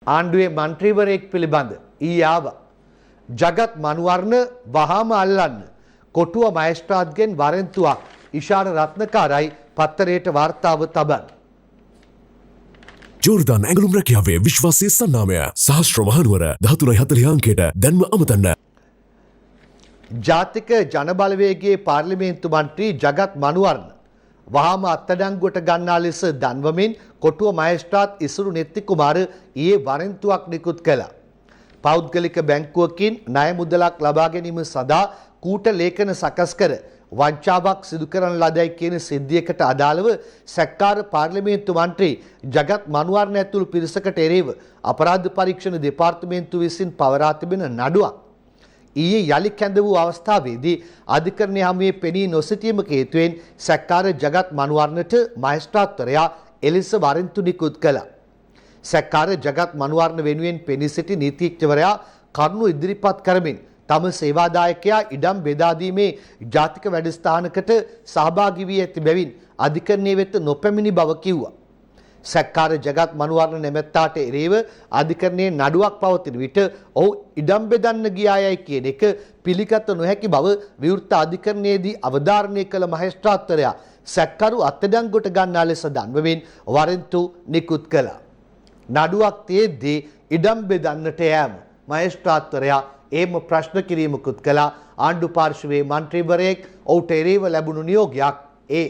ආණ්ඩුවේ මන්ත්‍රීවරයෙක් පිළිබඳ ඊයේ ආවා. ජගත් මනුවර්ණ වහාම අල්ලන්න කොටුව මහේස්ත්‍රාත්ගෙන් වරෙන්තුවක් ඉෂාන රත්නකාරයි පත්තරයට වාර්තාව තබන. ජෝර්දාන් ඇඟලුම් රැකියාවේ විශ්වාසී සන්නාමය සහස්ත්‍ර මහනුවර 1340 අංකයට දැන්ම අමතන්න. ජාතික ජනබලවේගයේ පාර්ලිමේන්තු මන්ත්‍රී ජගත් මනුවර්ණ වහාම අත්අඩංගුවට ගන්නා ලෙස දන්වමින් කොටුව මහේස්ත්‍රාත් ඉසුරු නෙත්ති කුමාර ඊයේ වරෙන්තුවක් නිකුත් කළා. පෞද්ගලික බැංකුවකින් ණය මුදලක් ලබා ගැනීම සඳහා කූට ලේඛන සකස් කර වංචාවක් සිදු කරන ලදයි කියන සිද්ධියකට අදාළව සැක්කාර පාර්ලිමේන්තු මන්ත්‍රී ජගත් මනුවර්ණ ඇතුළු පිරිසකට එරෙහිව අපරාධ පරීක්ෂණ දෙපාර්තමේන්තුව විසින් පවරා තිබෙන නඩුවක් ඊයේ යලි කැඳ වූ අවස්ථාවේදී අධිකරණය හමුවේ පෙනී නොසිටීමක හේතුවෙන් සැක්කාර ජගත් මනුවර්ණට මහේස්ත්‍රාත්වරයා එලෙස වරෙන්තු නිකුත් කළා. සැක්කාර ජගත් මනුවර්ණ වෙනුවෙන් පෙනී සිටි නීතිඥවරයා කරුණු ඉදිරිපත් කරමින් තම සේවාදායකයා ඉඩම් බෙදා දීමේ ජාතික වැඩසටහනකට සහභාගී වී ඇති බැවින් අධිකරණයේ වෙත නොපැමිණි බව කිව්වා. සැක්කාර ජගත් මනුවර්ණ නැමැත්තාට එරෙහිව අධිකරණයේ නඩුවක් පවතින විට ඔහු ඉඩම් බෙදන්න ගියායයි කියන එක පිළිගත නොහැකි බව විවෘත අධිකරණයේදී අවධාරණය කළ මහේස්ත්‍රාත්වරයා සැක්කරු අත්අඩංගුවට ගන්නා ලෙස දන්වමින් වරෙන්තු නිකුත් කළා. නඩුවක් තියෙද්දී ඉඩම් බෙදන්නට යෑම මහේස්ත්‍රාත්වරයා එම ප්‍රශ්න කිරීමකුත් කළා. ආණ්ඩු පාර්ශවයේ මන්ත්‍රීවරයෙක් ඔහුට එරෙහිව ලැබුණු නියෝගයක් ඒ